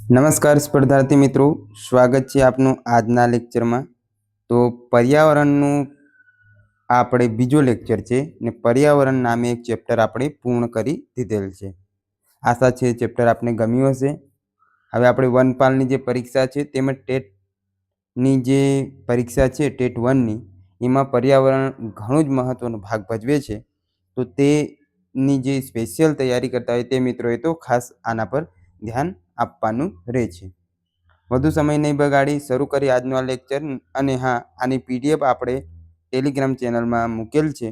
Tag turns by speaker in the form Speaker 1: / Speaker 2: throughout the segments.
Speaker 1: નમસ્કાર સ્પર્ધાર્થી મિત્રો, સ્વાગત છે આપનું આજના લેક્ચરમાં। તો પર્યાવરણનું આપણે બીજો લેક્ચર છે ને પર્યાવરણ નામે એક ચેપ્ટર આપણે પૂર્ણ કરી દીધેલ છે। આશા છે ચેપ્ટર આપને ગમ્યું હશે। હવે આપણે વનપાલની જે પરીક્ષા છે તેમજ ટેટની જે પરીક્ષા છે ટેટ 1ની, એમાં પર્યાવરણ ઘણું જ મહત્વનો ભાગ ભજવે છે। તો તેની જે સ્પેશિયલ તૈયારી કરતા હોય તે મિત્રોએ તો ખાસ આના પર ધ્યાન આપવાનું રહે છે। વધુ સમય નહીં બગાડી શરૂ કરી આજનો આ લેક્ચર। અને હા, આની પીડીએફ આપણે ટેલિગ્રામ ચેનલમાં મૂકેલ છે,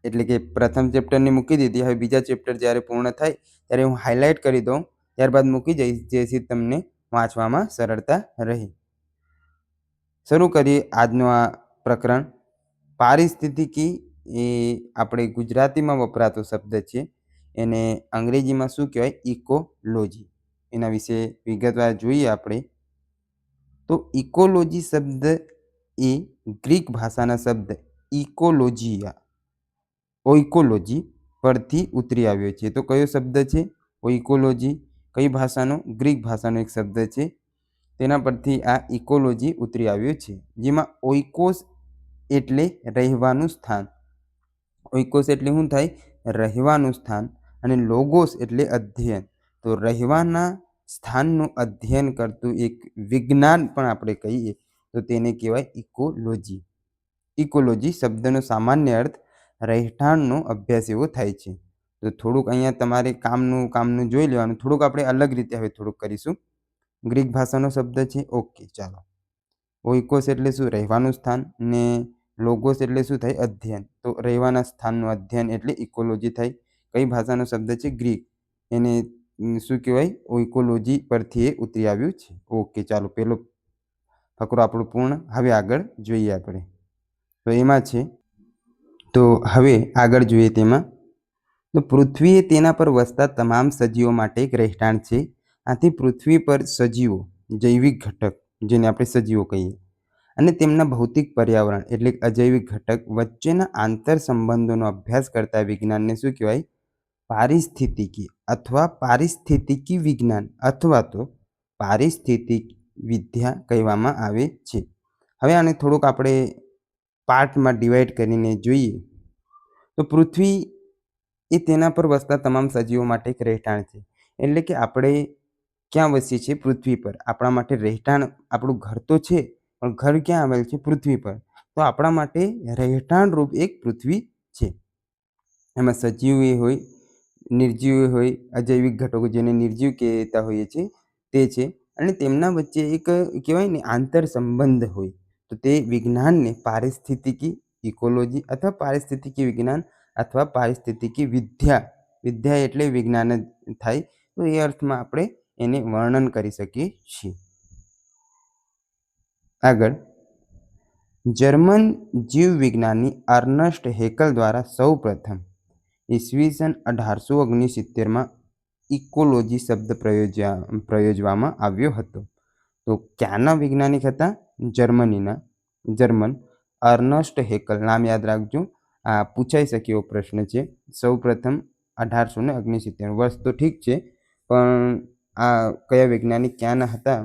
Speaker 1: એટલે કે પ્રથમ ચેપ્ટરની મૂકી દીધી। હવે બીજા ચેપ્ટર જ્યારે પૂર્ણ થાય ત્યારે હું હાઇલાઇટ કરી દઉં, ત્યારબાદ મૂકી જઈશ, જેથી તમને વાંચવામાં સરળતા રહે। શરૂ કરીએ આજનો આ પ્રકરણ। પારિસ્થિતિકી એ આપણે ગુજરાતીમાં વપરાતો શબ્દ છે, એને અંગ્રેજીમાં શું કહેવાય? ઇકોલોજી। એના વિશે વિગતવાર જોઈએ આપણે તો ઇકોલોજી શબ્દ એ ગ્રીક ભાષાના શબ્દ ઓઇકોલોજી પરથી ઉતરી આવ્યો છે। તો કયો શબ્દ છે? ઓઇકોલોજી। કઈ ભાષાનો? ગ્રીક ભાષાનો એક શબ્દ છે, તેના પરથી આ ઇકોલોજી ઉતરી આવ્યો છે, જેમાં ઓઇકોસ એટલે રહેવાનું સ્થાન। ઓઇકોસ એટલે શું થાય? રહેવાનું સ્થાન। અને લોગોસ એટલે અધ્યયન। તો રહેવાના સ્થાનનું અધ્યયન કરતું એક વિજ્ઞાન પણ આપણે કહીએ તો તેને કહેવાય ઇકોલોજી। ઇકોલોજી શબ્દનો સામાન્ય અર્થ રહેઠાણનો અભ્યાસ એવો થાય છે। તો થોડુંક અહીંયા તમારે કામનું જોઈ લેવાનું। થોડુંક આપણે અલગ રીતે હવે થોડુંક કરીશું। ગ્રીક ભાષાનો શબ્દ છે, ઓકે ચાલો। ઓઇકોસ એટલે શું? રહેવાનું સ્થાન। ને લોગોસ એટલે શું થાય? અધ્યયન। તો રહેવાના સ્થાનનું અધ્યયન એટલે ઇકોલોજી થાય। કઈ ભાષાનો શબ્દ છે? ગ્રીક। એને શું કહેવાય? ઓઇકોલોજી પરથી એ ઉતરી આવ્યું છે। ઓકે ચાલો, પેલો ફકરો આપણો પૂર્ણ। હવે આગળ જોઈએ આપણે તો એમાં છે, તો હવે આગળ જોઈએ તેમાં તો પૃથ્વી એ તેના પર વસતા તમામ સજીવો માટે એક રહેઠાણ છે। આથી પૃથ્વી પર સજીવો, જૈવિક ઘટક જેને આપણે સજીવો કહીએ, અને તેમના ભૌતિક પર્યાવરણ એટલે અજૈવિક ઘટક વચ્ચેના આંતર સંબંધોનો અભ્યાસ કરતા વિજ્ઞાનને શું કહેવાય? પારિસ્થિતિકી અથવા પારિસ્થિતિકી વિજ્ઞાન અથવા તો પારિસ્થિતિક વિદ્યા કહેવામાં આવે છે। હવે આને થોડુંક આપણે પાર્ટમાં ડિવાઈડ કરીને જોઈએ તો પૃથ્વી એ તેના પર વસતા તમામ સજીવો માટે એક રહેઠાણ છે। એટલે કે આપણે ક્યાં વસીએ છીએ? પૃથ્વી પર। આપણા માટે રહેઠાણ, આપણું ઘર તો છે, પણ ઘર ક્યાં આવેલ છે? પૃથ્વી પર। તો આપણા માટે રહેઠાણ રૂપ એક પૃથ્વી છે। એમાં સજીવ હોય, નિર્જીવ હોય, અજૈવિક ઘટકો જેને નિર્જીવ કહેતા હોઈએ છીએ તે છે, અને તેમના વચ્ચે એક કહેવાય ને આંતર સંબંધ હોય, તો તે વિજ્ઞાનને પારિસ્થિતિકી ઇકોલોજી અથવા પારિસ્થિતિકી વિજ્ઞાન અથવા પારિસ્થિતિકી વિદ્યા એટલે વિજ્ઞાન જ થાય। તો એ અર્થમાં આપણે એને વર્ણન કરી શકીએ છીએ। આગળ, જર્મન જીવ વિજ્ઞાની અર્નસ્ટ હેકલ દ્વારા સૌ પ્રથમ ઈસવીસન 1869માં ઇકોલોજી શબ્દ પ્રયોજવામાં આવ્યો હતો। તો ક્યાંના વૈજ્ઞાનિક હતા? German અર્નસ્ટ Haeckel. નામ યાદ રાખજો, આ પૂછાઈ શકે એવો પ્રશ્ન છે। સૌ પ્રથમ 1869 વર્ષ તો ઠીક છે, પણ આ કયા વૈજ્ઞાનિક ક્યાંના હતા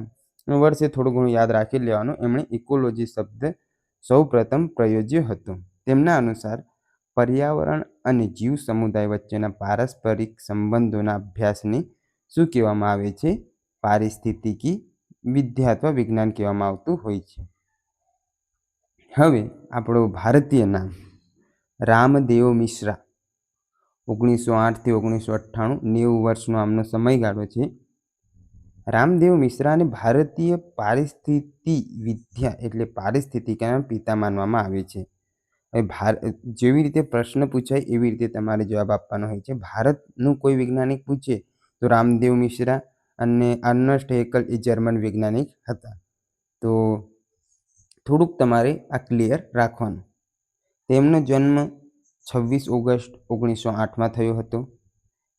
Speaker 1: વર્ષે થોડું ઘણું યાદ રાખી લેવાનું। એમણે ઇકોલોજી શબ્દ સૌ પ્રથમ પ્રયોજ્યો હતો। તેમના અનુસાર પર્યાવરણ અને જીવ સમુદાય વચ્ચેના પારસ્પરિક સંબંધોના અભ્યાસને શું કહેવામાં આવે છે? પારિસ્થિતિકી વિદ્યા અથવા વિજ્ઞાન કહેવામાં આવતું હોય છે। હવે આપણો ભારતીય નામ રામદેવ મિશ્રા, 1908 થી 1998, 90 વર્ષનો આમનો સમયગાળો છે। રામદેવ મિશ્રાને ભારતીય પારિસ્થિતિ વિદ્યા એટલે પારિસ્થિતિકના પિતા માનવામાં આવે છે। હવે જેવી રીતે પ્રશ્ન પૂછાય એવી રીતે તમારે જવાબ આપવાનો હોય છે। ભારતનું કોઈ વૈજ્ઞાનિક પૂછે તો રામદેવ મિશ્રા અને અર્નસ્ટ હેકલ એ જર્મન વૈજ્ઞાનિક હતા। તો થોડુંક તમારે આ ક્લિયર રાખવાનું। તેમનો જન્મ 26 ઓગસ્ટ 1908માં થયો હતો।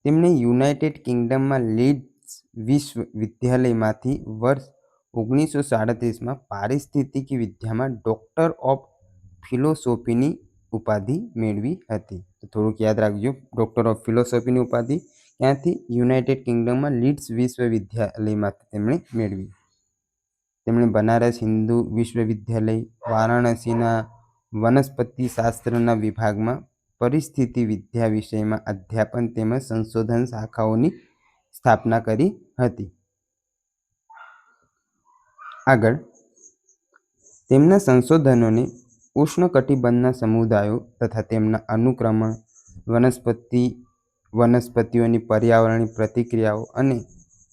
Speaker 1: તેમણે યુનાઇટેડ કિંગડમમાં લીડ્સ વિશ્વવિદ્યાલયમાંથી વર્ષ 1937માં પારિસ્થિતિકી વિદ્યામાં ડૉક્ટર ઓફ ફિલોસોફીની ઉપાધિ મેળવી હતી। તો થોડુંક યાદ રાખજો, ડૉક્ટર ઓફ ફિલોસોફીની ઉપાધિ ક્યાંથી? યુનાઇટેડ કિંગડમમાં લીડ્સ વિશ્વવિદ્યાલયમાંથી તેમણે મેળવી. તેમણે બનારસ હિન્દુ વિશ્વવિદ્યાલય, વારાણસીના વનસ્પતિ શાસ્ત્રના વિભાગમાં પરિસ્થિતિ વિદ્યા વિષયમાં અધ્યાપન તેમજ સંશોધન શાખાઓની સ્થાપના કરી હતી. આગળ, તેમના સંશોધનોને ઉષ્ણકટિબંધના સમુદાયો તથા તેમના અનુક્રમણ, વનસ્પતિઓની પર્યાવરણીય પ્રતિક્રિયાઓ અને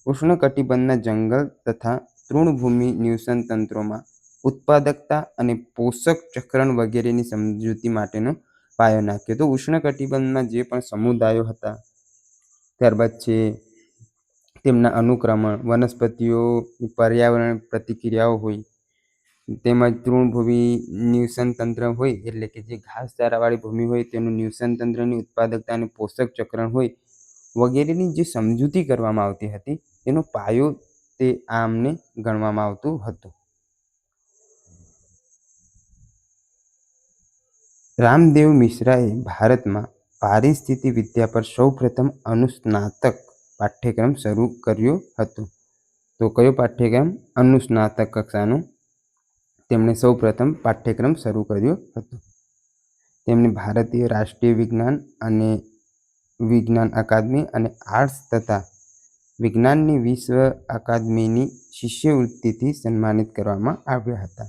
Speaker 1: ઉષ્ણકટિબંધના જંગલ તથા તૃણભૂમિ નિવસન તંત્રોમાં ઉત્પાદકતા અને પોષક ચક્રણ વગેરેની સમજૂતી માટેનો પાયો નાખ્યો. તો ઉષ્ણકટિબંધના જે પણ સમુદાયો હતા, ત્યારબાદ છે તેમના અનુક્રમણ, વનસ્પતિઓ પર્યાવરણ પ્રતિક્રિયાઓ હોય, તેમજ તૃણભૂમિ નિવસન તંત્ર હોય, એટલે કે જે ઘાસચારાવાળી ભૂમિ હોય તેનું નિવસન તંત્રની ઉત્પાદકતા અને પોષક ચક્રણ હોય વગેરેની જે સમજૂતી કરવામાં આવતી હતી તેનો પાયો તે આમને ગણવામાં આવતું હતું. રામદેવ મિશ્રાએ ભારતમાં પારિસ્થિતિ વિદ્યા પર સૌપ્રથમ અનુસ્નાતક પાઠ્યક્રમ શરૂ કર્યો હતો. તો કયો પાઠ્યક્રમ? અનુસ્નાતક કક્ષાનો તેમણે સૌપ્રથમ પાઠ્યક્રમ શરૂ કર્યો હતો. તેમણે ભારતીય રાષ્ટ્રીય વિજ્ઞાન અકાદમી અને આર્ટ્સ તથા વિજ્ઞાનની વિશ્વ અકાદમીની શિષ્યવૃત્તિથી સન્માનિત કરવામાં આવ્યા હતા.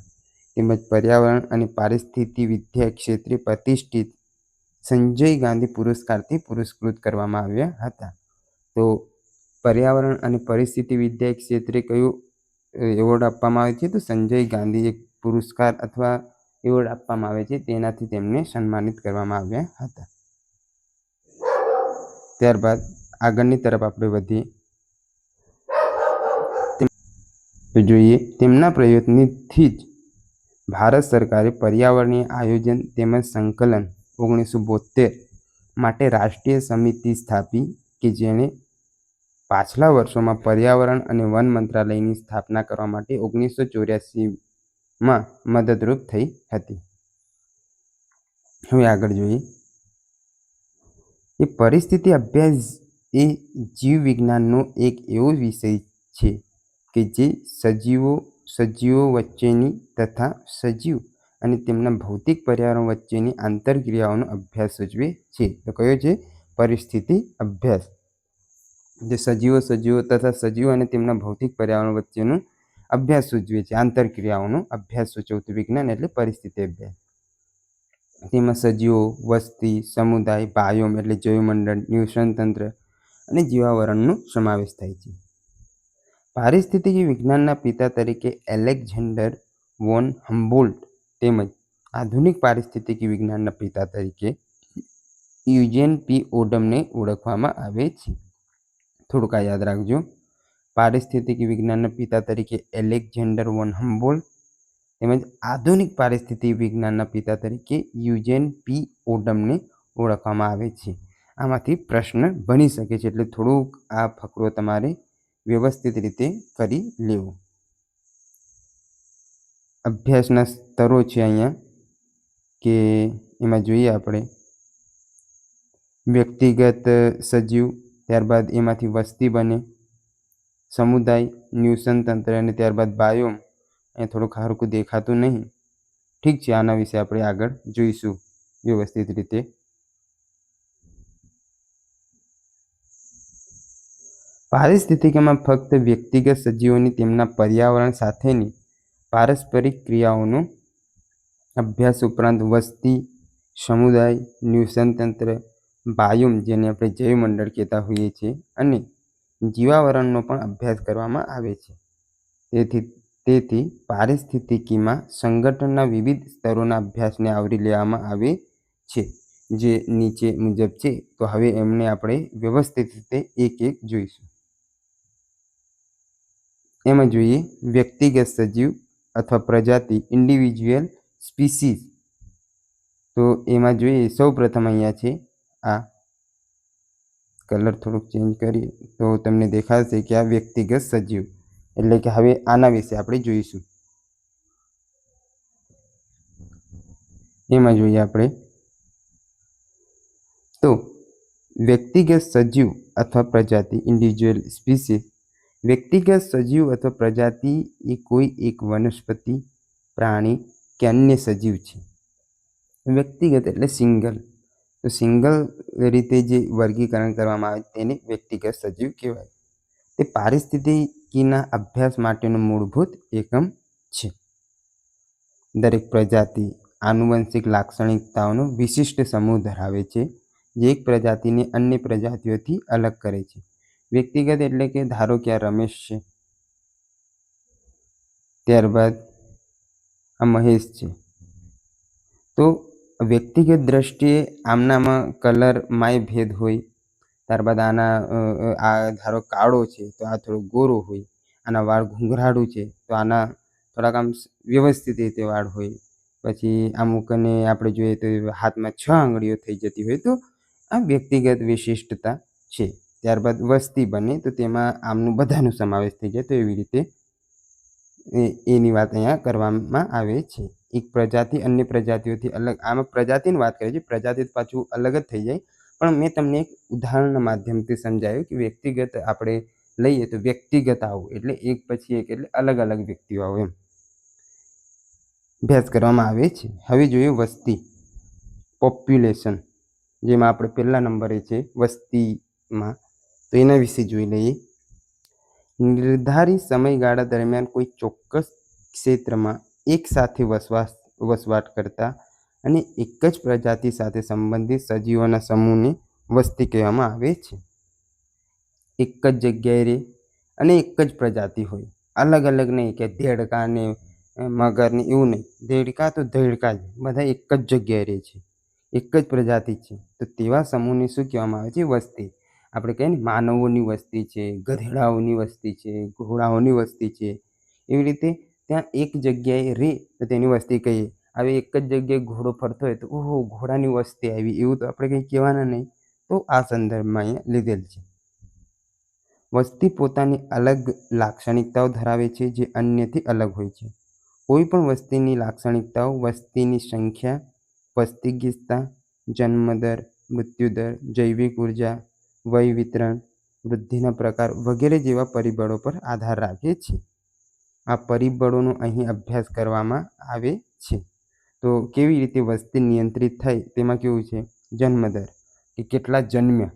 Speaker 1: તેમજ પર્યાવરણ અને પારિસ્થિતિ વિદ્યા ક્ષેત્રે પ્રતિષ્ઠિત સંજય ગાંધી પુરસ્કારથી પુરસ્કૃત કરવામાં આવ્યા હતા. તો પર્યાવરણ અને પરિસ્થિતિ વિદ્યા ક્ષેત્રે કયો એવોર્ડ આપવામાં આવે છે? તો સંજય ગાંધી એક પુરસ્કાર અથવા એવોર્ડ આપવામાં આવે છે, તેનાથી તેમને સન્માનિત કરવામાં આવ્યા હતા. ત્યારબાદ આગળની તરફ આપણે વધીએ તો જોઈએ તેમના પ્રયત્નથી જ ભારત સરકારે પર્યાવરણીય આયોજન તેમજ સંકલન 1972 માટે રાષ્ટ્રીય સમિતિ સ્થાપી કે જેણે પાછલા વર્ષોમાં પર્યાવરણ અને વન મંત્રાલયની સ્થાપના કરવા માટે 1984માં મદદરૂપ થઈ હતી. હવે આગળ જોઈએ એ પરિસ્થિતિ અભ્યાસ એ જીવ વિજ્ઞાનનો એક એવો વિષય છે કે જે સજીવો વચ્ચેની તથા સજીવ અને તેમના ભૌતિક પર્યાવરણ વચ્ચેની આંતરક્રિયાઓનો અભ્યાસ સૂચવે છે. તો કયો છે? પરિસ્થિતિ અભ્યાસ. જે સજીવો તથા સજીવો અને તેમના ભૌતિક પર્યાવરણ વચ્ચેનો અભ્યાસ સૂચવે છે, આંતરક્રિયાઓનો અભ્યાસ સૂચવતું વિજ્ઞાન એટલે પરિસ્થિતિ અભ્યાસ. તેમાં સજીવો, વસ્તી, સમુદાય, બાયોમ એટલે જૈવમંડળ, નિવસન તંત્ર અને જીવાવરણનો સમાવેશ થાય છે. પારિસ્થિતિક વિજ્ઞાનના પિતા તરીકે એલેક્ઝેન્ડર વોન હમ્બોલ્ટ તેમજ આધુનિક પારિસ્થિતિક વિજ્ઞાનના પિતા તરીકે યુજેન પી ઓડમને ઓળખવામાં આવે છે. થોડુંક આ યાદ રાખજો. પારિસ્થિતિક વિજ્ઞાનના પિતા તરીકે એલેક્ઝેન્ડર વોન હમ્બોલ્ટ તેમજ આધુનિક પારિસ્થિતિક વિજ્ઞાનના પિતા તરીકે યુજેન પી ઓડમને ઓળખવામાં આવે છે. આમાંથી પ્રશ્ન બની શકે છે, એટલે થોડુંક આ ફકરો તમારે વ્યવસ્થિત રીતે કરી લેવો. અભ્યાસના સ્તરો છે અહીંયા કે એમાં જોઈએ આપણે વ્યક્તિગત સજીવ, ત્યારબાદ એમાંથી વસ્તી બને, સમુદાય, નિવસન તંત્ર અને ત્યારબાદ બાયોમ. એ થોડુંક હરખું દેખાતું નહીં. ઠીક છે, આના વિશે આપણે આગળ જોઈશું વ્યવસ્થિત રીતે. પારિસ્થિતિકમાં ફક્ત વ્યક્તિગત સજીવોની તેમના પર્યાવરણ સાથેની પારસ્પરિક ક્રિયાઓનો અભ્યાસ ઉપરાંત વસ્તી, સમુદાય, નિવસન તંત્ર, બાયોમ જેને આપણે જૈવમંડળ કહેતા હોઈએ છીએ અને જીવાવરણનો પણ અભ્યાસ કરવામાં આવે છે. તેથી પારિસ્થિતિકીમાં સંગઠનના વિવિધ સ્તરોના અભ્યાસને આવરી લેવામાં આવે છે, જે નીચે મુજબ છે. તો હવે એમને આપણે વ્યવસ્થિત રીતે એક એક જોઈશું. એમાં જોઈએ વ્યક્તિગત સજીવ અથવા પ્રજાતિ, ઇન્ડિવિજ્યુઅલ સ્પીસીસ. તો એમાં જોઈએ સૌપ્રથમ અહીંયા છે આ કલર થોડુંક ચેન્જ કરીએ તો તમને દેખાશે કે આ વ્યક્તિગત સજીવ એટલે કે હવે આના વિશે આપણે જોઈશું. એમાં જોઈએ આપણે તો વ્યક્તિગત સજીવ અથવા પ્રજાતિ ઇન્ડિવિજ્યુઅલ સ્પીસીસ. વ્યક્તિગત સજીવ અથવા પ્રજાતિ એ કોઈ એક વનસ્પતિ, પ્રાણી કે અન્ય સજીવ છે. વ્યક્તિગત એટલે સિંગલ. તો સિંગલ રીતે જે વર્ગીકરણ કરવામાં આવે તેને વ્યક્તિગત સજીવ કહેવાય. તે પારિસ્થિતિકીના અભ્યાસ માટેનો મૂળભૂત એકમ છે. દરેક પ્રજાતિ આનુવંશિક લાક્ષણિકતાઓનો વિશિષ્ટ સમૂહ ધરાવે છે, જે એક પ્રજાતિને અન્ય પ્રજાતિઓથી અલગ કરે છે. વ્યક્તિગત એટલે કે ધારો કે આ રમેશ છે, ત્યારબાદ આ મહેશ છે. તો વ્યક્તિગત દ્રષ્ટિએ આમનામાં કલરમાંય ભેદ હોય. ત્યારબાદ આ ધારો કાળો છે તો આ થોડો ગોરો હોય. આના વાળ ઘૂંઘરાળું છે તો આના થોડાક આમ વ્યવસ્થિત રીતે વાળ હોય. પછી અમુકને આપણે જોઈએ તો હાથમાં 6 આંગળીઓ થઈ જતી હોય, તો આ વ્યક્તિગત વિશિષ્ટતા છે. ત્યારબાદ વસ્તી બને તો તેમાં આમનું બધાનો સમાવેશ થઈ જાય, તો એવી રીતે એની વાત અહીંયા કરવામાં આવે છે. એક પ્રજાતિ અન્ય પ્રજાતિઓથી અલગ, આમાં પ્રજાતિની વાત કરીએ છીએ, પ્રજાતિ પાછું અલગ જ થઈ જાય. પણ મેં તમને એક ઉદાહરણના માધ્યમથી સમજાવ્યું કે વ્યક્તિગત આપણે લઈએ તો વ્યક્તિગત આવું એટલે એક પછી એક એટલે અલગ અલગ વ્યક્તિઓ આવું એમ અભ્યાસ કરવામાં આવે છે. હવે જોઈએ વસ્તી, પોપ્યુલેશન, જેમાં આપણે પહેલા નંબરે છે વસ્તીમાં, તો એના વિશે જોઈ લઈએ. નિર્ધારિત સમયગાળા દરમિયાન કોઈ ચોક્કસ ક્ષેત્રમાં એક સાથે વસવાટ કરતા અને એક જ પ્રજાતિ સાથે સંબંધિત સજીવોના સમૂહને વસ્તી કહેવામાં આવે છે. એક જ જગ્યાએ રહે અને એક જ પ્રજાતિ હોય, અલગ અલગ નહીં કે ધેડકા ને મગર ને એવું નહીં. ધેડકા તો ધેડકા જ, બધા એક જ જગ્યાએ રહે છે, એક જ પ્રજાતિ છે. તો તેવા સમૂહને શું કહેવામાં આવે છે? વસ્તી. આપણે કહીએ ને માનવોની વસ્તી છે, ગધેડાઓની વસ્તી છે, ઘોડાઓની વસ્તી છે, એવી રીતે ત્યાં એક જગ્યાએ રહે તો તેની વસ્તી કહીએ. હવે એક જ જગ્યાએ ઘોડો ફરતો હોય તો ઓહો ઘોડાની વસ્તી આવી, એવું તો આપણે કંઈ કહેવાના નહીં. તો આ સંદર્ભમાં અહીંયા લીધેલ છે. વસ્તી પોતાની અલગ લાક્ષણિકતાઓ ધરાવે છે જે અન્યથી અલગ હોય છે. કોઈ પણ વસ્તીની લાક્ષણિકતાઓ વસ્તીની સંખ્યા, વસ્તીગીતતા, જન્મદર, મૃત્યુદર, જૈવિક ઉર્જા, વય વિતરણ, વૃદ્ધિના પ્રકાર વગેરે જેવા પરિબળો પર આધાર રાખે છે. આ પરિબળોનો અહીં અભ્યાસ કરવામાં આવે છે. તો કેવી રીતે વસ્તી નિયંત્રિત થાય તેમાં કેવું છે? જન્મદર કે કેટલા જન્મ્યા,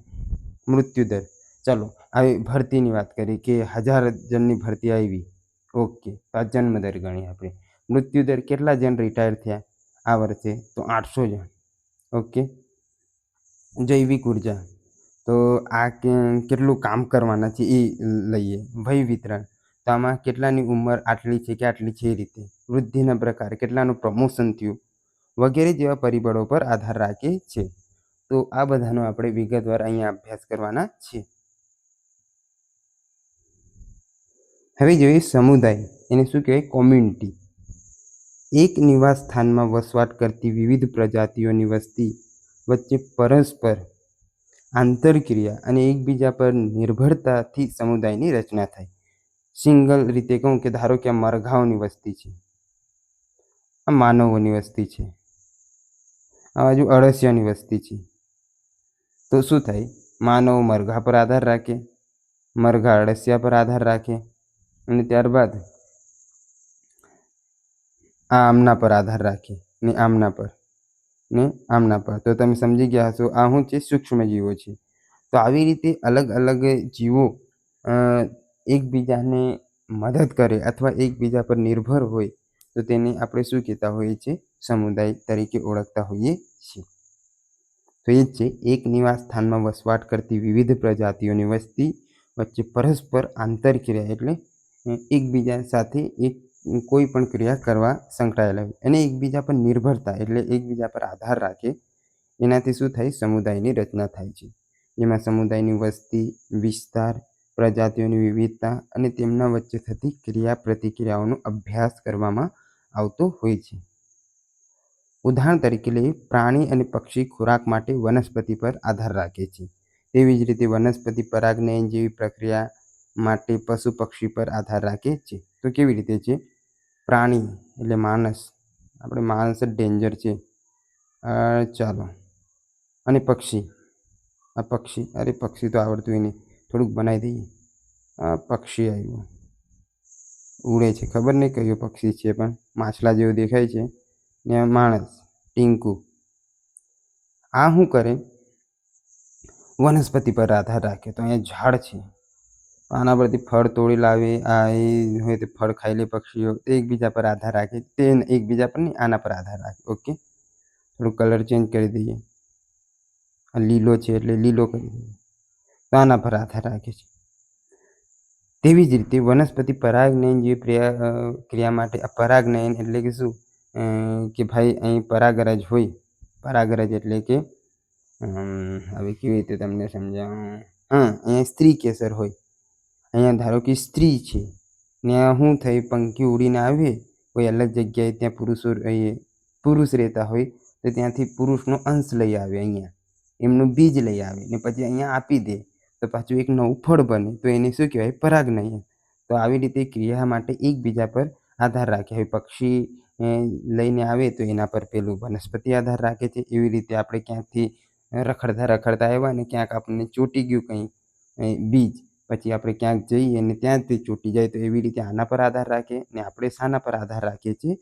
Speaker 1: મૃત્યુદર. ચાલો હવે ભરતીની વાત કરીએ કે 1000 જણની ભરતી આવી, ઓકે, તો આ જન્મદર ગણીએ આપણે. મૃત્યુદર કેટલા જણ રિટાયર થયા આ વર્ષે, તો 800 જણ, ઓકે. જૈવિક ઉર્જા, તો આ કેટલું કામ કરવાના છે એ લઈએ. વય વિતરણ, તો આમાં કેટલાની ઉંમર આટલી છે કે આટલી છે એ રીતે. વૃદ્ધિના પ્રકાર, કેટલાનું પ્રમોશન થયું વગેરે જેવા પરિબળો પર આધાર રાખે છે. તો આ બધાનો આપણે વિગતવાર અહીંયા અભ્યાસ કરવાના છે. હવે જોઈએ સમુદાય, એને શું કહેવાય? કોમ્યુનિટી. એક નિવાસ સ્થાનમાં વસવાટ કરતી વિવિધ પ્રજાતિઓની વસ્તી વચ્ચે પરસ્પર આંતરક્રિયા અને એકબીજા પર નિર્ભરતાથી સમુદાયની રચના થાય. સિંગલ રીતે કહું કે ધારો કે આ મરઘાઓની વસ્તી છે, આ માનવોની વસ્તી છે, આ બાજુ અળસિયાની વસ્તી છે. તો શું થાય? માનવ મરઘા પર આધાર રાખે, મરઘા અળસિયા પર આધાર રાખે, અને ત્યારબાદ આ આમના પર આધાર રાખે ને આમના પર ને આમના પર. તો તમે સમજી ગયા હશો આ શું છે? સૂક્ષ્મ જીવો છે. તો આવી રીતે અલગ અલગ જીવો એકબીજાને મદદ કરે અથવા એકબીજા પર નિર્ભર હોય તો તેને આપણે શું કહેતા હોઈએ છીએ? સમુદાય તરીકે ઓળખતા હોઈએ છીએ. તો એ જ છે, એક નિવાસ સ્થાનમાં વસવાટ કરતી વિવિધ પ્રજાતિઓની વસ્તી વચ્ચે પરસ્પર આંતરક્રિયા એટલે એકબીજા સાથે કોઈ પણ ક્રિયા કરવા સંકળાયેલા હોય અને એકબીજા પર નિર્ભરતા એટલે એકબીજા પર આધાર રાખે. એનાથી શું થાય? સમુદાયની રચના થાય છે. જેમાં સમુદાયની વસ્તી, વિસ્તાર, પ્રજાતિઓની વિવિધતા અને તેમના વચ્ચે થતી ક્રિયા પ્રતિક્રિયાઓનો અભ્યાસ કરવામાં આવતો હોય છે. ઉદાહરણ તરીકે લઈએ, પ્રાણી અને પક્ષી ખોરાક માટે વનસ્પતિ પર આધાર રાખે છે. તેવી જ રીતે વનસ્પતિ પરાગનયન જેવી પ્રક્રિયા માટે પશુ પક્ષી પર આધાર રાખે છે. તો કેવી રીતે છે? પ્રાણી એટલે માણસ, આપણે માણસ જ ડેન્જર છે, ચાલો. અને પક્ષી, આ પક્ષી, અરે પક્ષી તો આવડતું નહીં, થોડુંક બનાવી દઈએ. આ પક્ષી આવ્યું, ઉડે છે, ખબર નહીં કયું પક્ષી છે, પણ માછલા જેવું દેખાય છે. ને માણસ ટીંકુ, આ શું કરે, વનસ્પતિ પર આધાર રાખે. તો અહીંયા ઝાડ છે, આના પરથી ફળ તોડી લાવે, આ એ હોય તો ફળ ખાઈ લે પક્ષીઓ. તે એકબીજા પર આધાર રાખે, તે એકબીજા પર નહીં, આના પર આધાર રાખે. ઓકે, થોડું કલર ચેન્જ કરી દઈએ. આ લીલો છે એટલે લીલો કરી દઈએ, તો આના પર આધાર રાખે છે. તેવી જ રીતે વનસ્પતિ પરાગનયન જેવી ક્રિયા માટે આ પરાગનયન એટલે કે શું, કે ભાઈ અહીં પરાગરજ હોય. પરાગરજ એટલે કે હવે કેવી રીતે તમને સમજાવું, અહીંયા સ્ત્રી કેસર હોય. અહીંયા ધારો કે સ્ત્રી છે ને શું થઈ, પંખી ઉડીને આવે કોઈ અલગ જગ્યાએ, ત્યાં પુરુષ રહેતા હોય તો ત્યાંથી પુરુષનો અંશ લઈ આવે, અહીંયા એમનું બીજ લઈ આવે ને પછી અહીંયા આપી દે, તો પાછું એક નવું ફળ બને. તો એને શું કહેવાય, પરાગનયન. તો આવી રીતે ક્રિયા માટે એકબીજા પર આધાર રાખે. હવે પક્ષી લઈને આવે તો એના પર પેલું વનસ્પતિ આધાર રાખે છે. એવી રીતે આપણે ક્યાંકથી રખડતા આવ્યા ને ક્યાંક આપણને ચોંટી ગયું કંઈ બીજ, પછી આપણે ક્યાંક જઈએ અને ત્યાંથી ચોંટી જાય, તો એવી રીતે આના પર આધાર રાખે. ને આપણે શાના પર આધાર રાખીએ છીએ,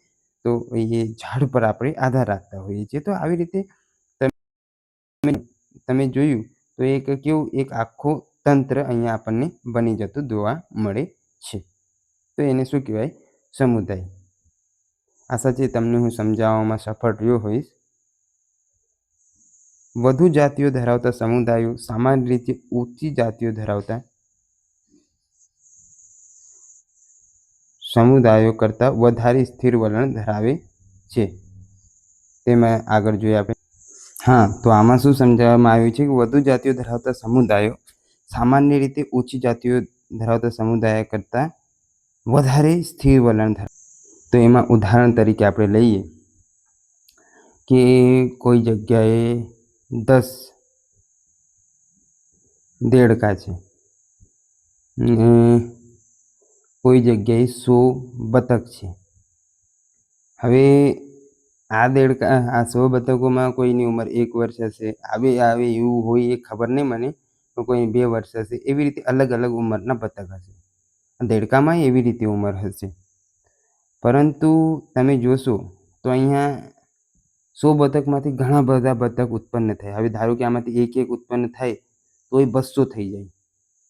Speaker 1: તો એ ઝાડ પર આપણે આધાર રાખતા હોઈએ છીએ. તો આવી રીતે તમે જોયું તો એક કેવું, એક આખું તંત્ર અહીંયા આપણને બની જતું જોવા મળે છે. તો એને શું કહેવાય, સમુદાય. આશા છે તમને હું સમજાવવામાં સફળ રહ્યો હોઈશ. વધુ જાતિઓ ધરાવતા સમુદાયો સામાન્ય રીતે ઓછી જાતિઓ ધરાવતા સમુદાયો કરતાં વધારે સ્થિર વલણ ધરાવે છે. તેમાં આગળ જોઈએ આપણે. હા, તો આમાં શું સમજાવવામાં આવ્યું છે કે વધુ જાતિઓ ધરાવતા સમુદાયો સામાન્ય રીતે ઓછી જાતિઓ ધરાવતા સમુદાય કરતાં વધારે સ્થિર વલણ ધરાવે. તો એમાં ઉદાહરણ તરીકે આપણે લઈએ કે કોઈ જગ્યાએ 10 દેડકા છે ને કોઈ જગ્યાએ 100 બતક છે. હવે આ 100 બતકોમાં કોઈની ઉંમર 1 વર્ષ હશે, આવે એવું હોય એ ખબર નહીં મને, તો કોઈ 2 વર્ષ હશે. એવી રીતે અલગ અલગ ઉંમરના બતક હશે. દેડકામાં એવી રીતે ઉંમર હશે. પરંતુ તમે જોશો તો અહીંયા 100 બતકમાંથી ઘણા બધા બતક ઉત્પન્ન થાય. હવે ધારો કે આમાંથી એક ઉત્પન્ન થાય તો એ 200 થઈ જાય,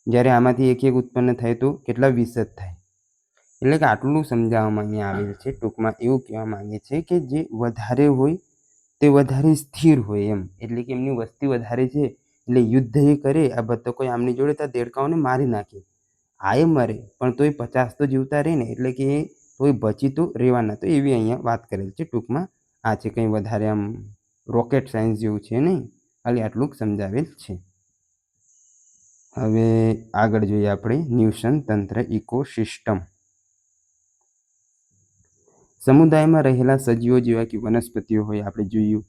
Speaker 1: જ્યારે આમાંથી એક ઉત્પન્ન થાય તો કેટલા 20 જ થાય. એટલે કે આટલું સમજાવવામાં અહીંયા આવેલ છે. ટૂંકમાં એવું કહેવા માંગે છે કે જે વધારે હોય તે વધારે સ્થિર હોય એમ. એટલે કે એમની વસ્તી વધારે છે એટલે યુદ્ધ એ કરે આ બતકો આમની જોડે, તો દેડકાઓને મારી નાખે. આ એ મરે પણ તોય 50 તો જીવતા રહે ને, એટલે કે તોય બચી તો રહેવાના. તો એવી અહીંયા વાત કરેલ છે. ટૂંકમાં આ છે, કંઈ વધારે આમ રોકેટ સાયન્સ જેવું છે નહીં, ખાલી આટલું સમજાવેલ છે. હવે આગળ જોઈએ આપણે નિવસન તંત્ર, ઇકોસિસ્ટમ. સમુદાયમાં રહેલા સજીવો જેવા કે વનસ્પતિઓ હોય, આપણે જોયું,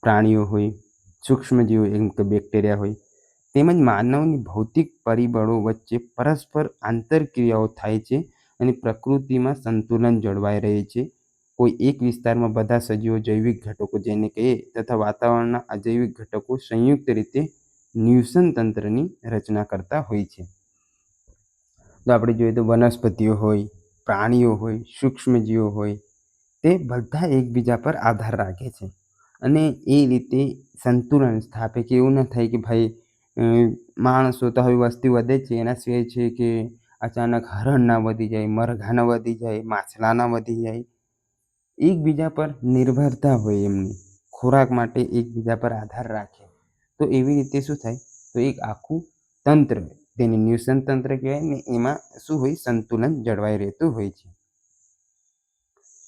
Speaker 1: પ્રાણીઓ હોય, સૂક્ષ્મજીવો એમ કે બેક્ટેરિયા હોય, તેમજ માનવની ભૌતિક પરિબળો વચ્ચે પરસ્પર આંતરક્રિયાઓ થાય છે અને પ્રકૃતિમાં સંતુલન જળવાઈ રહે છે. કોઈ એક વિસ્તારમાં બધા સજીવો જૈવિક ઘટકો જેને કહીએ તથા વાતાવરણના અજૈવિક ઘટકો સંયુક્ત રીતે નિવસન તંત્રની રચના કરતા હોય છે. તો આપણે જોઈએ તો વનસ્પતિઓ હોય, પ્રાણીઓ હોય, સૂક્ષ્મજીવો હોય, તે બધા એકબીજા પર આધાર રાખે છે અને એ રીતે સંતુલન સ્થાપે. કે એવું ન થાય કે ભાઈ માણસો તો હવે વસ્તી વધે છે, એના સિવાય છે કે અચાનક હરણના વધી જાય, મરઘાના વધી જાય, માછલાના વધી જાય. એકબીજા પર નિર્ભરતા હોય, એમની ખોરાક માટે એકબીજા પર આધાર રાખે. તો એવી રીતે શું થાય, તો એક આખું તંત્ર, તેને નિવસન તંત્ર કહેવાય ને. એમાં શું હોય, સંતુલન જળવાઈ રહેતું હોય છે.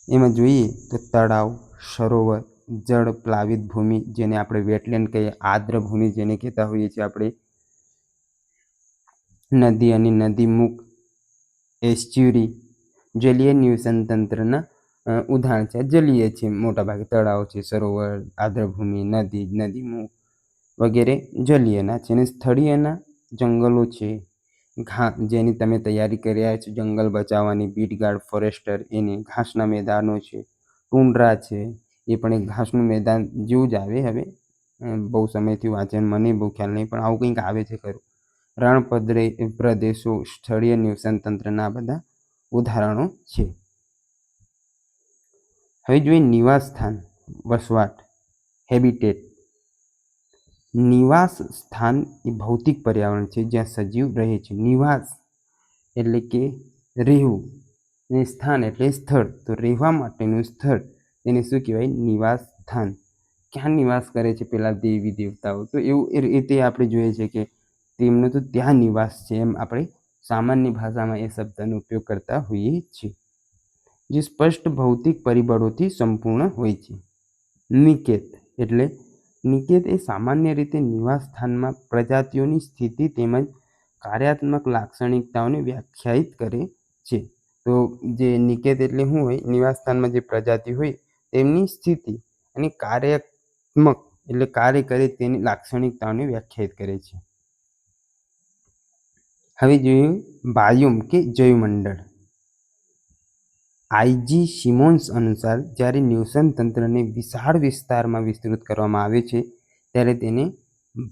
Speaker 1: એમાં જોઈએ તો તળાવ, સરોવર, જળ પ્લાવિત ભૂમિ જેને આપણે વેટલેન્ડ કહીએ, આર્દ્ર ભૂમિ જેને કહેતા હોઈએ છીએ આપણે, નદી અને નદીમુખ એસ્ચ્યુરી જલીય નિવસન તંત્રના ઉદાહરણ છે. જલીય છે મોટાભાગે, તળાવ છે, સરોવર, આર્દ્રભૂમિ, નદી, નદીમુખ વગેરે જલીયના છે. અને સ્થળીયના જંગલો છે, જેની તમે તૈયારી કરી રહ્યા છો, જંગલ બચાવવાની, બીટગાર્ડ, ફોરેસ્ટર, એની ઘાસના મેદાનો છે. ટુંડ્રા છે, એ પણ એક ઘાસનું મેદાન જેવું જ આવે. હવે બહુ સમયથી વાંચન મને બહુ ખ્યાલ નહીં, પણ આવું કંઈક આવે છે ખરું. રણ પ્રદેશો, સ્થળીય નિવસન તંત્રના બધા ઉદાહરણો છે. હવે જોઈએ નિવાસ સ્થાન, વસવાટ, હેબિટેટ. નિવાસ સ્થાન એ ભૌતિક પર્યાવરણ છે જ્યાં સજીવ રહે છે. નિવાસ એટલે કે રહેવું, અને સ્થાન એટલે સ્થળ. તો રહેવા માટેનું સ્થળ એને શું કહેવાય? નિવાસ સ્થાન. ક્યાં નિવાસ કરે છે પેલા દેવી દેવતાઓ? તો એવું એ રીતે આપણે જોઈએ છે કે તેમનો તો ત્યાં નિવાસ છે, એમ આપણે સામાન્ય ભાષામાં એ શબ્દનો ઉપયોગ કરતા હોઈએ છીએ, જે સ્પષ્ટ ભૌતિક પરિબળોથી સંપૂર્ણ હોય છે. નિકેત એટલે નિકેત એ સામાન્ય રીતે નિવાસ સ્થાનમાં પ્રજાતિઓની સ્થિતિ તેમજ કાર્યાત્મક લાક્ષણિકતાઓને વ્યાખ્યાયિત કરે છે. તો જે નિકેત એટલે શું હોય? નિવાસ સ્થાનમાં જે પ્રજાતિ હોય તેમની સ્થિતિ અને કાર્યાત્મક એટલે કાર્ય કરે તેની લાક્ષણિકતાઓને વ્યાખ્યાયિત કરે છે. હવે જોઈએ બાયોમ કે જૈવમંડળ. આઈજી સિમોન્સ અનુસાર જ્યારે નિવસન તંત્રને વિશાળ વિસ્તારમાં વિસ્તૃત કરવામાં આવે છે ત્યારે તેને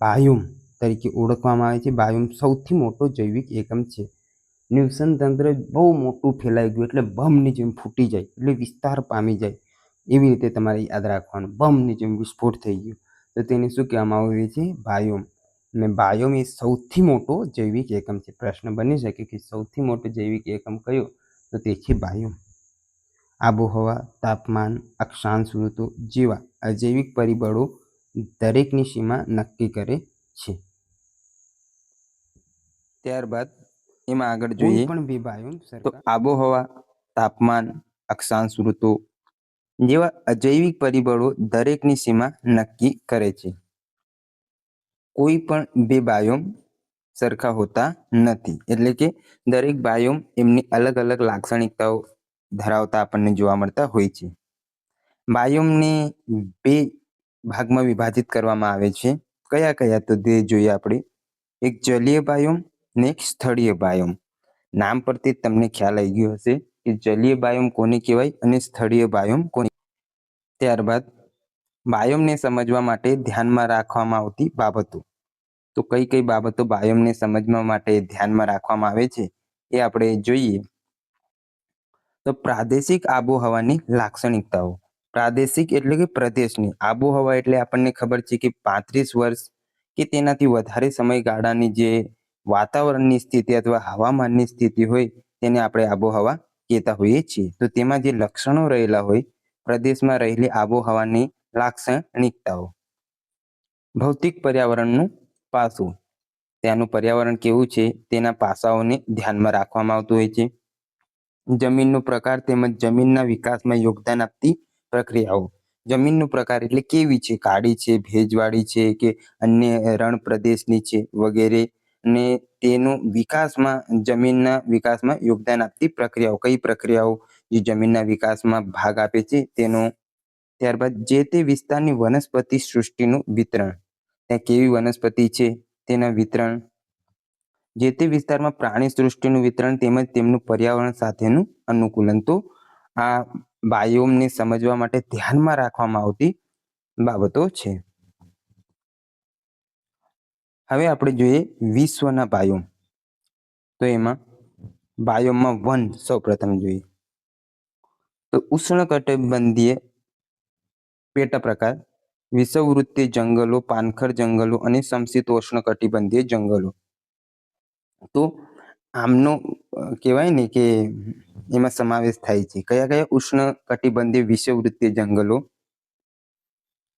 Speaker 1: બાયોમ તરીકે ઓળખવામાં આવે છે. બાયોમ સૌથી મોટો જૈવિક એકમ છે. નિવસન તંત્ર બહુ મોટું ફેલાઈ ગયું એટલે બમની જેમ ફૂટી જાય, એટલે વિસ્તાર પામી જાય, એવી રીતે તમારે યાદ રાખવાનું. બમની જેમ વિસ્ફોટ થઈ ગયો તો તેને શું કહેવામાં આવે છે? બાયોમ. અને બાયોમ એ સૌથી મોટો જૈવિક એકમ છે. પ્રશ્ન બની શકે કે સૌથી મોટો જૈવિક એકમ કયો? તો તે છે બાયોમ. આબોહવા, તાપમાન, અક્ષાંશ ઋતુ જેવા અજૈવિક પરિબળો દરેકની સીમા નક્કી કરે છે. ત્યારબાદ એમાં આગળ જોઈએ પણ બે બાયોમ તો આબોહવા, તાપમાન, અક્ષાંશ ઋતુ જેવા અજૈવિક પરિબળો દરેકની સીમા નક્કી કરે છે. કોઈ પણ બે બાયોમ સરખા હોતા નથી, એટલે કે દરેક બાયોમ એમની અલગ અલગ લાક્ષણિકતાઓ ધરાવતા આપણને જોવા મળતા હોય છે. બાયોમને બે ભાગમાં વિભાજિત કરવામાં આવે છે. કયા કયા? તો તે જોઈએ આપણે. એક જલીય બાયોમ ને એક સ્થળીય બાયોમ. નામ પરથી તમને ખ્યાલ આવી ગયો હશે કે જલીય બાયોમ કોને કહેવાય અને સ્થળીય બાયોમ કોને. ત્યારબાદ બાયોમને સમજવા માટે ધ્યાનમાં રાખવામાં આવતી બાબતો. તો કઈ કઈ બાબતો બાયોમને સમજવા માટે ધ્યાનમાં રાખવામાં આવે છે એ આપણે જોઈએ. તો પ્રાદેશિક આબોહવાની લાક્ષણિકતાઓ. પ્રાદેશિક એટલે કે પ્રદેશની. આબોહવા એટલે આપણને ખબર છે કે 35 વર્ષ કે તેનાથી વધારે સમયગાળાની જે વાતાવરણની સ્થિતિ અથવા હવામાનની સ્થિતિ હોય તેને આપણે આબોહવા કહેતા હોઈએ છીએ. તો તેમાં જે લક્ષણો રહેલા હોય પ્રદેશમાં રહેલી આબોહવાની લાક્ષણિકતાઓ. ભૌતિક પર્યાવરણનું પાસું. ત્યાંનું પર્યાવરણ કેવું છે તેના પાસાઓને ધ્યાનમાં રાખવામાં આવતું હોય છે. જમીનનો પ્રકાર તેમજ જમીનના વિકાસમાં યોગદાન આપતી પ્રક્રિયાઓ. જમીનનો પ્રકાર એટલે કેવી છે? કાળી છે, ભેજવાળી છે કે અન્ય રણ પ્રદેશની છે વગેરે. અને તેનું વિકાસમાં, જમીનના વિકાસમાં યોગદાન આપતી પ્રક્રિયાઓ. કઈ પ્રક્રિયાઓ જે જમીનના વિકાસમાં ભાગ આપે છે તેનો. ત્યારબાદ જે તે વિસ્તારની વનસ્પતિ સૃષ્ટિનું વિતરણ. ત્યાં કેવી વનસ્પતિ છે તેના વિતરણ. જે તે વિસ્તારમાં પ્રાણી સૃષ્ટિનું વિતરણ તેમજ તેમનું પર્યાવરણ સાથેનું અનુકૂલન. તો આ બાયોમને સમજવા માટે ધ્યાનમાં રાખવામાં આવતી બાબતો છે. હવે આપણે જોઈએ વિશ્વના બાયોમ. તો એમાં બાયોમમાં વન સૌ પ્રથમ જોઈએ તો ઉષ્ણકટિબંધીય પેટા પ્રકાર, વિષુવવૃત્તીય જંગલો, પાનખર જંગલો અને સમશીતોષ્ણ કટિબંધીય જંગલો. તો આમનો કહેવાય ને કે એમાં સમાવેશ થાય છે. કયા કયા? ઉષ્ણકટિબંધીય વિષુવવૃત્તીય જંગલો.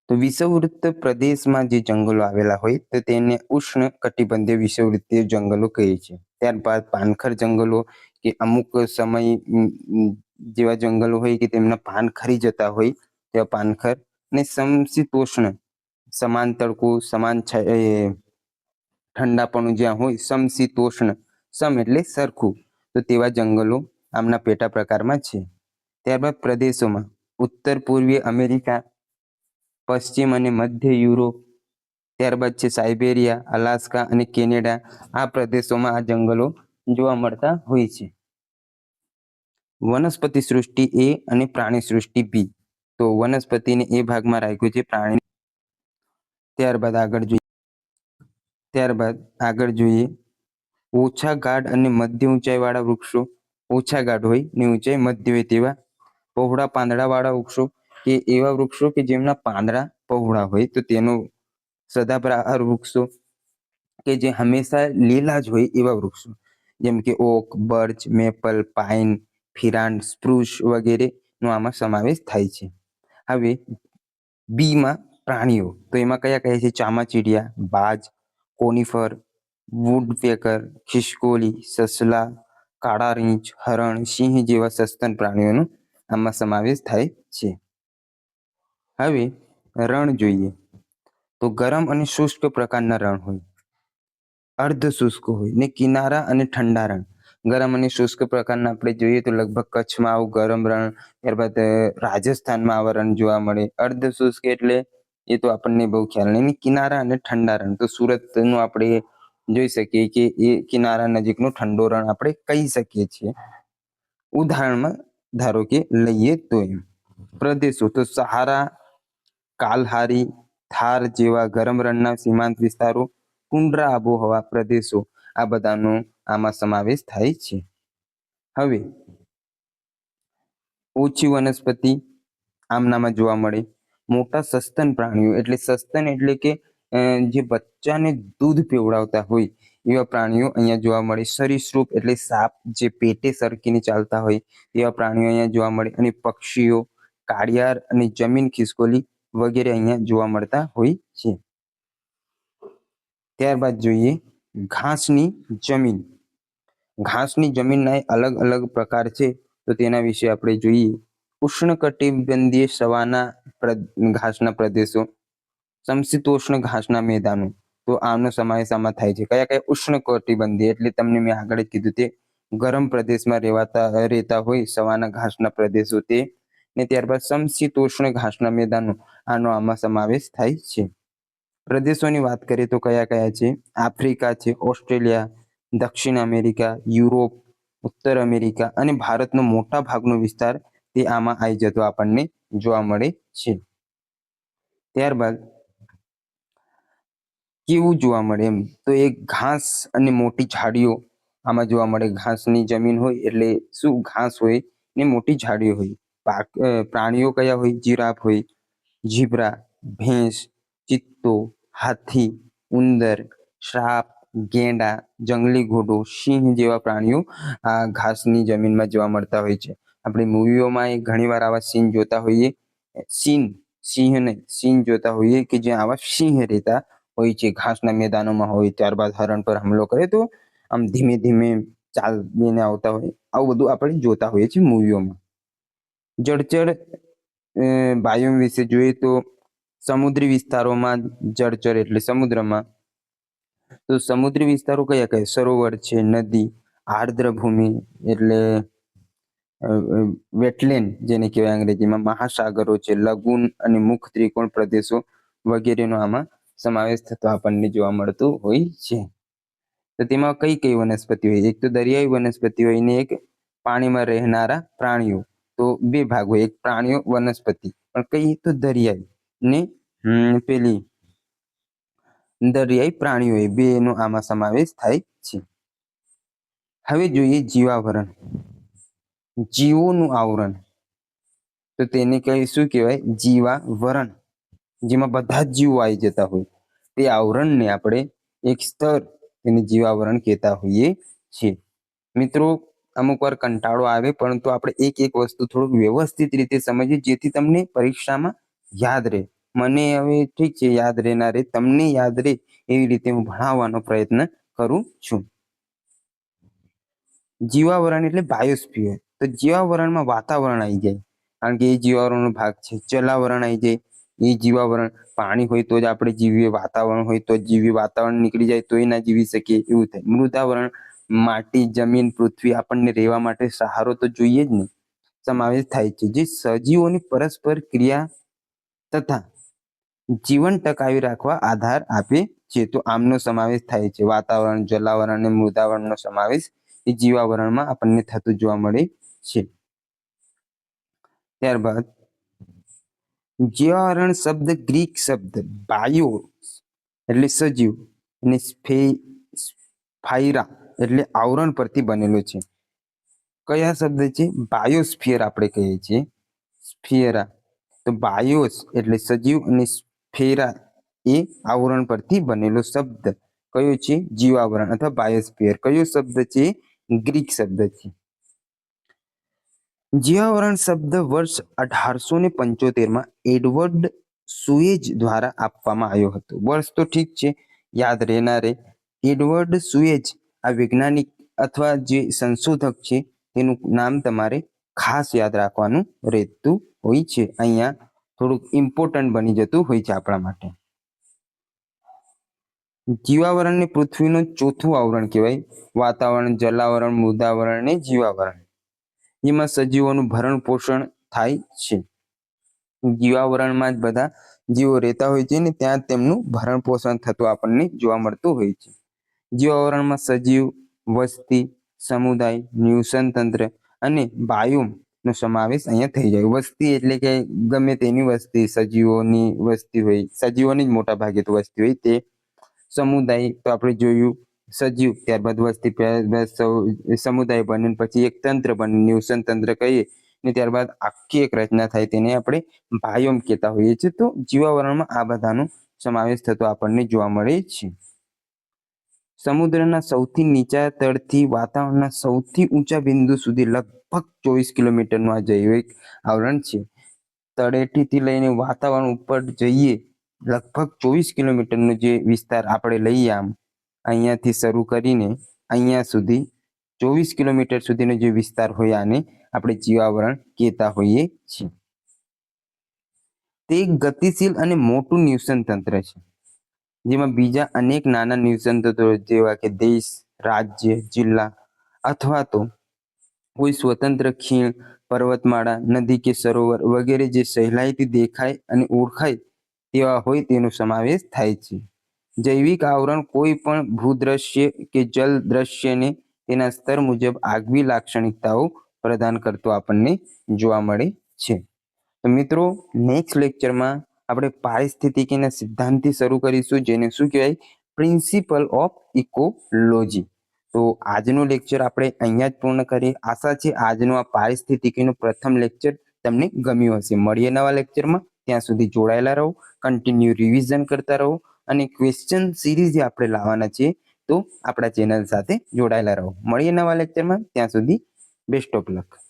Speaker 1: તો વિષુવવૃત્ત પ્રદેશમાં જે જંગલો આવેલા હોય તો તેને ઉષ્ણ કટિબંધીય વિષુવવૃત્તીય જંગલો કહે છે. ત્યારબાદ પાનખર જંગલો કે અમુક સમય જેવા જંગલો હોય કે તેમના પાન ખરી જતા હોય તેવા પાનખર. ને સમશીતોષ્ણ, સમાન તડકો, સમાન ઠંડાપણું જ્યાં હોય, સમશીતોષ્ણ. સમ એટલે સરખું, તો તેવા જંગલો આમના પેટા પ્રકારમાં છે. ત્યારબાદ પ્રદેશોમાં ઉત્તર પૂર્વીય અમેરિકા, પશ્ચિમ અને મધ્ય યુરોપ, ત્યારબાદ છે સાઇબેરિયા, અલાસ્કા અને કેનેડા. આ પ્રદેશોમાં આ જંગલો જોવા મળતા હોય છે. વનસ્પતિ સૃષ્ટિ એ અને પ્રાણી સૃષ્ટિ બી. તો વનસ્પતિને એ ભાગમાં રાખ્યું છે, પ્રાણી ત્યારબાદ આગળ જોઈએ ઓછા ગાઢ અને મધ્ય ઊંચાઈવાળા વૃક્ષો. ઓછા ગાઢ હોય ને ઊંચાઈ મધ્ય હોય તેવા પહોળા પાંદડાવાળા વૃક્ષો, કે એવા વૃક્ષો કે જેમના પાંદડા પહોળા હોય તો તેનો સદાબહાર વૃક્ષો, કે જે હંમેશા લીલા જ હોય એવા વૃક્ષો, જેમ કે ઓક, બર્ચ, મેપલ, પાઇન, ફિરાન્ડ, સ્પ્રુસ વગેરે નો આમાં સમાવેશ થાય છે. હવે બી માં પ્રાણીઓ, તો એમાં કયા કયા છે? ચામાચીડિયા, બાજ, કોનિફર, વુડપેકર, ખિસકોલી, સસલા, કાળા રીંછ, હરણ, સિંહ જેવા સસ્તન પ્રાણીઓનો આમાં સમાવેશ થાય છે. હવે રણ જોઈએ તો ગરમ અને શુષ્ક પ્રકારના રણ હોય, અર્ધ શુષ્ક હોય ને કિનારા અને ઠંડા રણ. ગરમ અને શુષ્ક પ્રકારના આપણે જોઈએ તો લગભગ કચ્છમાં આવું ગરમ રણ, ત્યારબાદ રાજસ્થાનમાં આવા રણ જોવા મળે. અર્ધ શુષ્ક એટલે એ તો આપણને બહુ ખ્યાલ નહીં. કિનારા અને ઠંડા રણ તો સુરતનું આપણે જોઈ શકીએ કે એ કિનારા નજીકનો ઠંડો રણ આપણે કહી શકીએ છીએ. ઉદાહરણમાં ધારો કે લઈએ તો એમ પ્રદેશો તો સહારા, કાલહારી, થાર જેવા ગરમ રણના સીમાંત વિસ્તારો, ટુંડ્રા આબોહવા પ્રદેશો, આ બધાનો આમાં સમાવેશ થાય છે. હવે ઓછી વનસ્પતિ આમનામાં જોવા મળે. મોટા સસ્તન પ્રાણીઓ, એટલે સસ્તન એટલે કે જે બચ્ચાને દૂધ પીવડાવતા હોય એવા પ્રાણીઓ અહીંયા જોવા મળે. સરીસૃપ એટલે સાપ જે પેટે સરકીને ચાલતા હોય એવા પ્રાણીઓ અહીંયા જોવા મળે. અને પક્ષીઓ, કાળિયાર અને જમીન ખિસકોલી વગેરે અહીંયા જોવા મળતા હોય છે. ત્યારબાદ જોઈએ ઘાસની જમીન. ઘાસની જમીનના અલગ અલગ પ્રકાર છે, તો તેના વિશે આપણે જોઈએ. ઉષ્ણકટિબંધીય સવાના ઘાસના પ્રદેશો, સમશીતોષ્ણ ઘાસના મેદાનો, તો આનો સમાવેશ આમાં થાય છે. કયા કયા? ઉષ્ણકટિબંધીય એટલે તમને મેં આગળ જ કીધું તે ગરમ પ્રદેશમાં રહેતા હોય સવાના ઘાસના પ્રદેશો તે, ને ત્યારબાદ સમશીતોષ્ણ ઘાસના મેદાનો, આનો આમાં સમાવેશ થાય છે. પ્રદેશોની વાત કરીએ તો કયા કયા છે? આફ્રિકા છે, ઓસ્ટ્રેલિયા, દક્ષિણ અમેરિકા, યુરોપ, ઉત્તર અમેરિકા અને ભારતનો મોટા ભાગનો વિસ્તાર તે આમાં આવી જતો આપણને જોવા મળે છે. ત્યારબાદ કેવું જોવા મળે એમ તો એક ઘાસ અને મોટી ઝાડીઓ આમાં જોવા મળે. ઘાસની જમીન હોય એટલે શું? ઘાસ હોય ને મોટી ઝાડીઓ હોય. પ્રાણીઓ કયા હોય? જીરાફ હોય, ઝીબ્રા, ભેંસ, ચિત્તો, હાથી, ઉંદર, સાપ, ગેંડા, જંગલી ઘોડો, સિંહ જેવા પ્રાણીઓ આ ઘાસની જમીનમાં જોવા મળતા હોય છે. આપણે મૂવીઓમાં ઘણીવાર આવા સીન જોતા હોઈએ. સિંહ નહીં, સીન જોતા હોઈએ કે જ્યાં આવા સિંહ રહેતા હોય છે, ઘાસના મેદાનોમાં હોય. ત્યારબાદ હરણ પર હુમલો કરે તો આમ ધીમે ધીમે ચાલીને આવતા હોય. આવું બધું આપણે જોતા હોઈએ છીએ મૂવીઓમાં. જળચર બાયોમ વિશે જોઈએ તો સમુદ્રી વિસ્તારોમાં જળચર એટલે સમુદ્રમાં, તો સમુદ્રી વિસ્તારો કયા કયા? સરોવર છે, નદી, આર્દ્ર ભૂમિ એટલે વેટલેન્ડ જેને કહેવાય અંગ્રેજીમાં, મહાસાગરો છે, લગુન અને મુખ ત્રિકોણ પ્રદેશો વગેરેનો આમાં સમાવેશ થતો આપણને જોવા મળતું હોય છે. તો તેમાં કઈ કઈ વનસ્પતિ હોય? એક તો દરિયાઈ વનસ્પતિ હોય ને એક પાણીમાં રહેનારા પ્રાણીઓ. તો બે ભાગ હોય, એક પ્રાણીઓ, વનસ્પતિ. પણ કઈ? તો દરિયાઈ ને પેલી દરિયાઈ પ્રાણીઓ, એ બે નો આમાં સમાવેશ થાય છે. હવે જોઈએ જીવાવરણ, જીવોનું આવરણ. તો તેને શું કહેવાય? જીવાવરણ. જેમાં બધા જ જીવો આવી જતા હોય તે આવરણને આપણે એક સ્તર, તેને જીવાવરણ કહેતા હોઈએ છીએ. મિત્રો, અમુક વાર કંટાળો આવે, પરંતુ આપણે એક એક વસ્તુ થોડુંક વ્યવસ્થિત રીતે સમજીએ જેથી તમને પરીક્ષામાં યાદ રહે. મને હવે ઠીક છે યાદ રહેના રહે, તમને યાદ રહે એવી રીતે હું ભણાવવાનો પ્રયત્ન કરું છું. જીવાવરણ એટલે બાયોસ્ફિયર. તો જીવાવરણમાં વાતાવરણ આવી જાય, કારણ કે એ જીવાવરણનો ભાગ છે. જલાવરણ આવી જાય, એ જીવાવરણ. પાણી હોય તો જ આપણે જીવીએ, વાતાવરણ હોય તો જ જીવીએ. વાતાવરણ નીકળી જાય તો ના જીવી શકીએ, એવું થાય. મૃદાવરણ, માટી, જમીન, પૃથ્વી આપણને રહેવા માટે સહારો તો જોઈએ જ ને, સમાવેશ થાય છે. જે સજીવોની પરસ્પર ક્રિયા તથા જીવન ટકાવી રાખવા આધાર આપે છે. તો આમનો સમાવેશ થાય છે. વાતાવરણ, જલાવરણ અને મૃદાવરણનો સમાવેશ એ જીવાવરણમાં આપણને થતું જોવા મળે છે. ત્યારબાદ જીવાવરણ શબ્દ ગ્રીક શબ્દ બાયો એટલે સજીવ અને ફાયરા એટલે આવરણ પરથી બનેલો છે. કયા શબ્દ છે? બાયોસ્ફિયર આપણે કહીએ છીએ, સ્ફિયરા. તો બાયોસ એટલે સજીવ અને સ્ફેરા એ આવરણ પરથી બનેલો શબ્દ કયો છે? જીવાવરણ અથવા બાયોસ્ફિયર. કયો શબ્દ છે? ગ્રીક શબ્દ છે. જીવાવરણ શબ્દ વર્ષ 1875 એડવર્ડ સુએજ દ્વારા આપવામાં આવ્યો હતો. વર્ષ તો ઠીક છે, યાદ રહેનારે. એડવર્ડ સુએજ આ વૈજ્ઞાનિક અથવા જે સંશોધક છે તેનું નામ તમારે ખાસ યાદ રાખવાનું રહેતું હોય છે. અહીંયા થોડુંક ઇમ્પોર્ટન્ટ બની જતું હોય છે આપણા માટે. જીવાવરણને પૃથ્વીનું ચોથું આવરણ કહેવાય. વાતાવરણ, જલાવરણ, મૃદાવરણ અને જીવાવરણ. જેમાં સજીવોનું ભરણ પોષણ થાય છે. જીવાવરણમાં જ બધા જીવો રહેતા હોય છે ને ત્યાં તેમનું ભરણ પોષણ થતું આપણને જોવા મળતું હોય છે. જીવાવરણમાં સજીવ, વસ્તી, સમુદાય, નિવસન તંત્ર અને બાયોમ નો સમાવેશ અહીંયા થઈ જાય. વસ્તી એટલે કે ગમે તેની વસ્તી, સજીવોની વસ્તી હોય, સજીવોની જ મોટા ભાગે તો વસ્તી હોય. તે સમુદાય તો આપણે જોયું સજીવ, ત્યારબાદ વસ્તી, સમુદાય બને, પછી એક તંત્ર બને, નિવસન તંત્ર કહીએ, ને ત્યારબાદ આખી એક રચના થાય તેને આપણે બાયોમ કહેતા હોઈએ છીએ. તો જીવાવરણમાં આ બધાનો સમાવેશ થતો આપણને જોવા મળે છે. સમુદ્રના સૌથી નીચા તળથી વાતાવરણના સૌથી ઊંચા બિંદુ સુધી લગભગ 24 કિલોમીટરનું આ જૈવિક આવરણ છે. તળેટીથી લઈને વાતાવરણ ઉપર જઈએ લગભગ 24 કિલોમીટરનો જે વિસ્તાર આપણે લઈએ, આમ અહીંયાથી શરૂ કરીને અહીંયા સુધી 24 કિલોમીટર સુધીનો જે વિસ્તાર હોય આને આપણે જીવાવરણ કહેતા હોઈએ છીએ. તે એક ગતિશીલ અને મોટું નિવસન તંત્ર છે, જેમાં બીજા અનેક નાના નિવસન તંત્રો જેવા કે દેશ, રાજ્ય, જિલ્લા અથવા તો કોઈ સ્વતંત્ર ખીણ, પર્વતમાળા, નદી કે સરોવર વગેરે જે સહેલાઈથી દેખાય અને ઓળખાય તેવા હોય તેનો સમાવેશ થાય છે. જૈવિક આવરણ કોઈ પણ ભૂદ્રશ્ય કે જલ દ્રશ્યને તેના સ્તર મુજબ આગવી લાક્ષણિકતાઓ પ્રદાન કરતો આપણને જોવા મળે છે. તો મિત્રો, નેક્સ્ટ લેક્ચરમાં આપણે પારિસ્થિતિકીના સિદ્ધાંતથી શરૂ કરીશું, જેને શું કહેવાય? Principal of ecology. તો આજનું લેક્ચર આપણે અહીંયા જ પૂર્ણ કરીએ. આશા છે આજનો આ પારિસ્થિતિકીનું પ્રથમ લેક્ચર તમને ગમ્યું હશે. મળીએ નવા લેક્ચરમાં. ત્યાં સુધી જોડાયેલા રહો, કન્ટિન્યુ રિવિઝન કરતા રહો અને ક્વેશ્ચન સિરીઝ જે આપણે લાવવાના છીએ તો આપણા ચેનલ સાથે જોડાયેલા રહો. મળીએ નવા લેક્ચરમાં. ત્યાં સુધી બેસ્ટ ઓફ લક.